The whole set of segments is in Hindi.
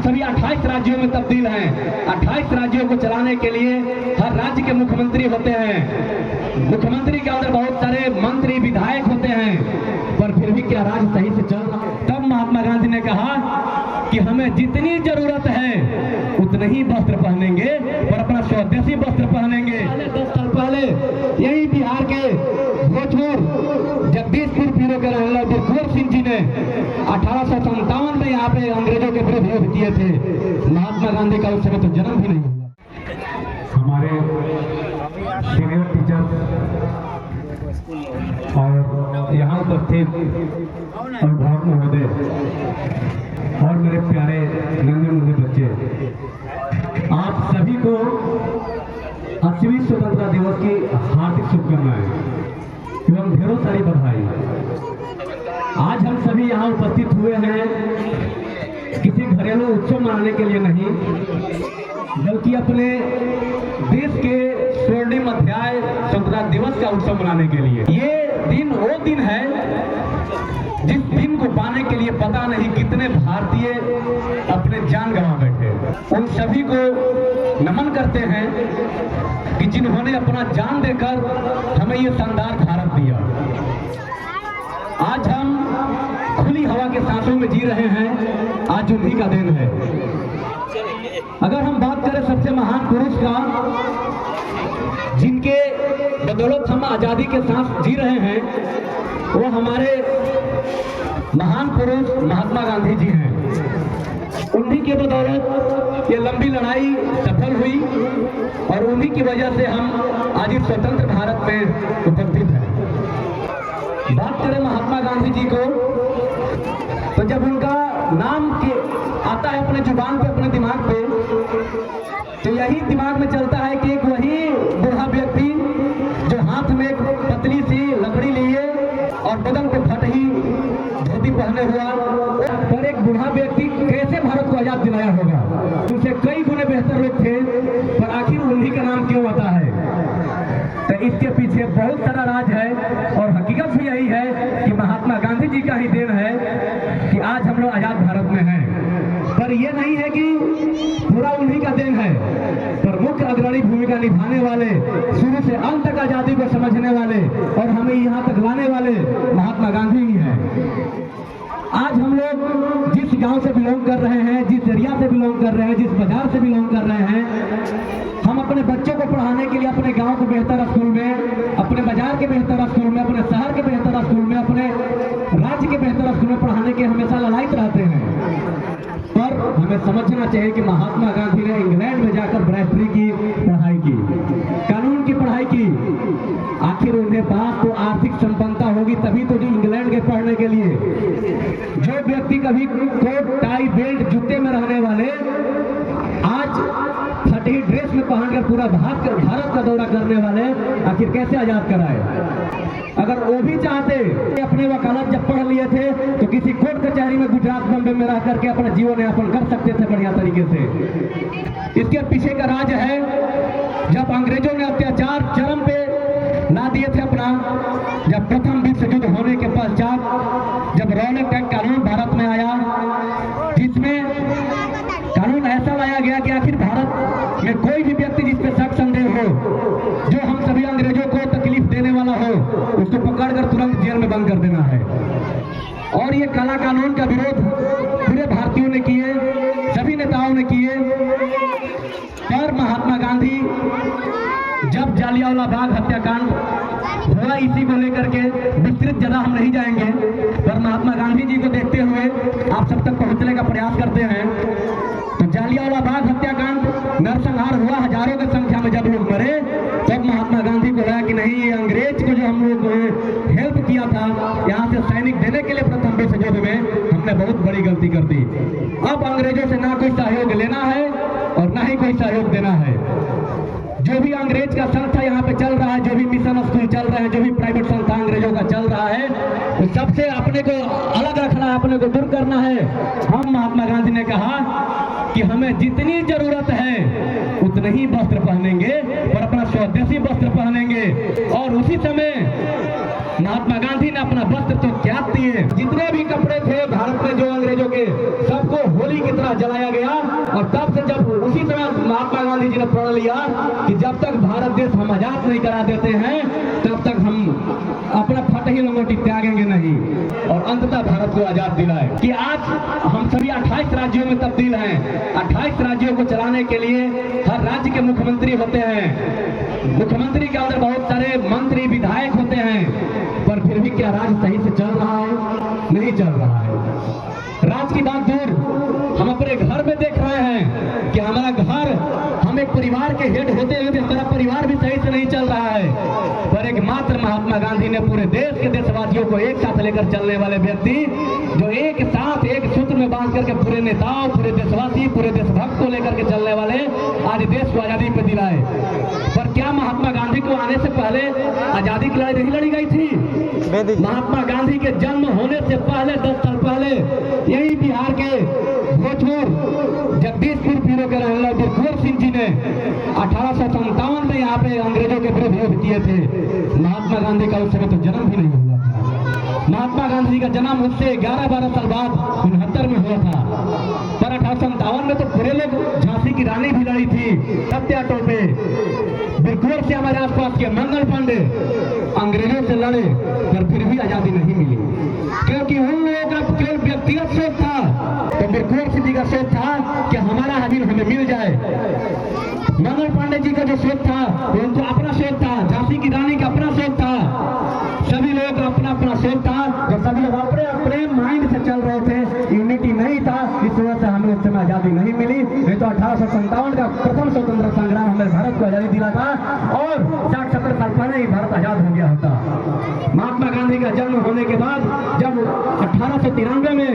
सभी 28 राज्यों में तब्दील हैं। 28 राज्यों को चलाने के लिए हर राज्य के मुख्यमंत्री होते हैं। मुख्यमंत्री के अंदर बहुत सारे मंत्री विधायक होते हैं, पर फिर भी क्या राज्य सही से चल रहा है? तब महात्मा गांधी ने कहा कि हमें जितनी जरूरत है उतने ही वस्त्र पहनेंगे, पर अपना स्वदेशी वस्त्र पहनेंगे। 10 साल पहले यही बिहार के भोजपुर जगदीशपुर पीरो के रहने वाले बिरखोर सिंह जी ने 1857 में यहाँ पे अंग्रेजों के विरुद्ध युद्ध किए थे। महात्मा गांधी का उस समय तो जन्म भी नहीं हुआ। हमारे सीनियर टीचर्स और यहाँ उपस्थित अभिभावक महोदय और मेरे प्यारे नन्हे मुन्ने बच्चे, आप सभी को 80वीं स्वतंत्रता दिवस की हार्दिक शुभकामनाएं एवं ढेरों सारी बधाई। आज हम सभी यहाँ उपस्थित हुए हैं किसी घरेलू उत्सव मनाने के लिए नहीं, बल्कि अपने देश के स्वर्णिम अध्याय स्वतंत्रता दिवस का उत्सव मनाने के लिए। ये दिन वो दिन है जिस दिन को पाने के लिए पता नहीं कितने भारतीय अपने जान गंवा बैठे। उन सभी को नमन करते हैं कि जिन्होंने अपना जान देकर हमें ये शानदार भारत दिया। आज हम खुली हवा के सांसों में जी रहे हैं, आज उन्हीं का दिन है। अगर हम बात करें सबसे महान पुरुष का, जिनके बदौलत हम आजादी के सांस जी रहे हैं, वो हमारे महान पुरुष महात्मा गांधी जी हैं। उन्हीं के बदौलत ये लंबी लड़ाई सफल हुई और उन्हीं की वजह से हम आज इस स्वतंत्र भारत में उपस्थित हैं। बात करें महात्मा गांधी जी को, तो जब उनका नाम आता है अपने जुबान पे, अपने दिमाग पे, तो यही दिमाग में चलता है कि एक वही बूढ़ा व्यक्ति जो हाथ में एक पतली सी लकड़ी लिए और बदन पे फटी धोती पहने हुआ, पर एक बूढ़ा व्यक्ति कैसे भारत को आजाद दिलाया होगा। उनसे कई गुने बेहतर लोग थे, पर आखिर उन्हीं का नाम क्यों आता है? तो इसके पीछे बहुत सारा राज है और हकीकत भी यही है कि महात्मा गांधी जी का ही देन है कि आज हम लोग आजाद भारत में हैं। पर यह नहीं है कि पूरा उन्हीं का देन है, पर मुख्य अग्रणी भूमिका निभाने वाले, शुरू से अंत तक आजादी को समझने वाले और हमें यहाँ तक लाने वाले महात्मा गांधी ही हैं। आज हम लोग जिस गांव से बिलोंग कर रहे हैं, जिस एरिया से बिलोंग कर रहे हैं, जिस बाजार से बिलोंग कर रहे हैं, हम अपने बच्चों को पढ़ाने के लिए अपने गांव के बेहतर स्कूल में, अपने बाजार के बेहतर स्कूल में, अपने शहर के बेहतर स्कूल में, अपने राज्य के बेहतर स्कूल में पढ़ाने के हमेशा ललायित रहते हैं। पर हमें समझना चाहिए कि महात्मा गांधी ने इंग्लैंड में जाकर बैरिस्टरी की पढ़ाई की, कानून की पढ़ाई की। आखिर उन्हें पास तो आर्थिक संपन्नता होगी तभी तो जो इंग्लैंड के पढ़ने के लिए। जो व्यक्ति कभी कोट टाई बेल्ट जूते में रहने वाले आज फटी ड्रेस में पहनकर पूरा भारत का दौरा करने वाले आखिर कैसे आजाद कराए? अगर वो भी चाहते, अपने वकालत जब पढ़ लिए थे तो किसी कोर्ट कचहरी में गुजरात बम्बे में रह करके अपना जीवन यापन कर सकते थे बढ़िया तरीके से। इसके पीछे का राज है जब अंग्रेजों ने अत्याचार चरम पे ला दिए थे अपना, जब प्रथम विश्व युद्ध होने के पश्चात जब रॉलेट एक्ट कानून भारत में आया, जिसमें कानून ऐसा लाया गया कि आखिर भारत में कोई भी व्यक्ति जिस पे शक संदेह हो, जो हम सभी अंग्रेजों को तकलीफ देने वाला हो, उसको पकड़कर तुरंत जेल में बंद कर देना है। और ये काला कानून का विरोध पूरे भारतीयों ने किए, सभी नेताओं ने किए। पर महात्मा गांधी जब जालियांवाला बाग हत्याकांड हुआ, इसी को लेकर के विस्तृत ज्यादा हम नहीं जाएंगे, पर महात्मा गांधी जी को देखते हुए आप सब तक पहुंचने का प्रयास करते हैं। तो जालियांवाला बाग हत्याकांड नरसंहार हुआ, हजारों की संख्या में जब लोग मरे, तब महात्मा गांधी को लगा कि नहीं, ये अंग्रेज को जो हम लोग हेल्प किया था यहाँ से सैनिक देने के लिए प्रथम विश्व युद्ध में, हमने बहुत बड़ी गलती कर दी। अब अंग्रेजों से ना कोई सहयोग लेना है और ना ही कोई सहयोग देना है। जो भी अंग्रेज का संस्था यहाँ पे चल रहा है, जो भी मिशन स्कूल चल रहे हैं, जो भी प्राइवेट संस्था अंग्रेजों का चल रहा है, तो सबसे अपने को अलग रखना है, अपने को दूर करना है। हम महात्मा गांधी ने कहा कि हमें जितनी जरूरत है उतने ही वस्त्र पहनेंगे, पर अपना स्वदेशी वस्त्र पहनेंगे। और उसी समय महात्मा गांधी ने अपना वस्त्र तो त्याग दिए, जितने भी कपड़े थे भारत में जो अंग्रेजों के, सबको होली के की तरह जलाया गया। और तब से जब उसी समय महात्मा गांधी जी ने प्रण लिया कि जब तक भारत देश हम आजाद नहीं करा देते हैं तब तक हम अपना फटही लंगोटी त्यागेंगे नहीं और अंततः भारत को आजाद दिलाए। कि आज हम सभी 28 राज्यों में तब्दील हैं। 28 राज्यों को चलाने के लिए हर राज्य के मुख्यमंत्री होते हैं। मुख्यमंत्री के अंदर बहुत सारे मंत्री विधायक होते हैं, पर फिर भी क्या राज्य सही से चल रहा है? नहीं चल रहा है। राज्य की बात दूर, हम अपने घर में देख रहे हैं कि हमारा घर, हम एक परिवार के हेड होते हुए भी हमारा परिवार भी सही से नहीं चल रहा है। पर एक मात्र महात्मा गांधी ने पूरे देश के देशवासियों को एक साथ लेकर चलने वाले व्यक्ति, जो एक साथ एक सूत्र में बांध करके पूरे नेताओं, पूरे देशवासी, पूरे देशभक्त को लेकर के चलने वाले आज देश को आजादी पे दिलाए। पर क्या महात्मा गांधी को आने से पहले आजादी की लड़ाई नहीं लड़ी गई थी? महात्मा गांधी के जन्म होने से पहले 10 साल पहले यही बिहार के भोजपुर जगदीशपुर पीरो के रहने वाले बिरखोर सिंह जी ने 1857 में यहाँ पे अंग्रेजों के विरुद्ध युद्ध किए थे। महात्मा गांधी का उस समय तो जन्म भी नहीं हुआ था। महात्मा गांधी का जन्म उससे 11-12 साल बाद 69 में हुआ था। पर 1857 में तो पूरे लोग, झांसी की रानी भी लड़ी थी, सत्या टोपे, बिरखोर से हमारे आसपास के मंगल पांडे अंग्रेजों से लड़े, पर फिर भी आजादी नहीं मिली, क्योंकि उन लोगों का केवल व्यक्तिगत सोच था। तो बिरखोर सिंह जी का सोच था कि हमारा हजीर हमें मिल जाए। मंगल पांडे जी का जो सोच था उनका अपना सोच था, झांसी की रानी का अपना सोच था, सभी लोगों का अपना अपना सोच था, जो सभी लोग अपने अपने माइंड से चल रहे थे। यूनिटी नहीं था, इस वजह से हमें उस समय आजादी नहीं मिली। नहीं तो 1857 का प्रथम स्वतंत्र संग्राम हमें भारत को आजादी दिला था और 60-70 साल पहले ही भारत आजाद हो गया होता। महात्मा गांधी का जन्म होने के बाद जब 1893 में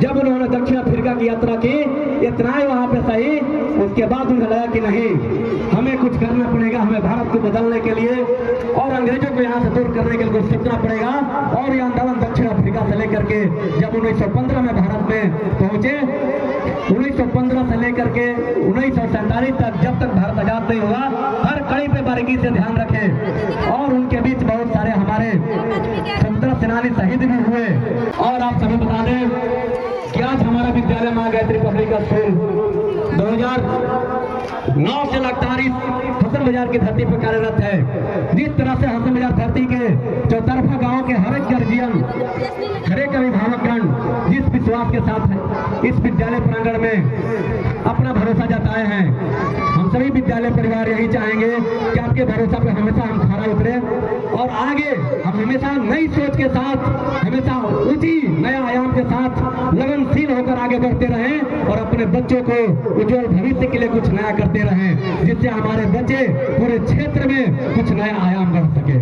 जब उन्होंने दक्षिण अफ्रीका की यात्रा की, इतना ही वहां पे सही, उसके बाद उन्हें लगा कि नहीं, हमें कुछ करना पड़ेगा, हमें भारत को बदलने के लिए और अंग्रेजों को यहाँ से दूर करने के लिए कुछ सोचना पड़ेगा। और ये आंदोलन दक्षिण अफ्रीका से लेकर के जब 1915 में भारत में पहुंचे, 1915 से लेकर के 1947 तक, जब तक भारत आजाद नहीं हुआ, हर कड़ी पे बारीकी से ध्यान रखें। और उनके बीच बहुत सारे हमारे स्वतंत्रता सेनानी शहीद भी हुए। और आप सभी बता दें कि आज हमारा विद्यालय मां गायत्री पब्लिक स्कूल 2009 से लगातार इस हसन बाजार की धरती पर कार्यरत है। जिस तरह से हसन बाजार धरती के चौतरफा गांव के हर एक गर्जियन, हर एक अभिभावकगण जिस विश्वास के साथ इस विद्यालय प्रांगण में अपना भरोसा जताए हैं, हम सभी विद्यालय परिवार यही चाहेंगे कि आपके भरोसा पे हमेशा हम खरा उतरे और आगे हम हमेशा नई सोच के साथ, हमेशा ऊंची नया आयाम के साथ लगनशील होकर आगे बढ़ते रहें और अपने बच्चों को उज्जवल भविष्य के लिए कुछ नया करते रहें, जिससे हमारे बच्चे पूरे क्षेत्र में कुछ नया आयाम बढ़ सके।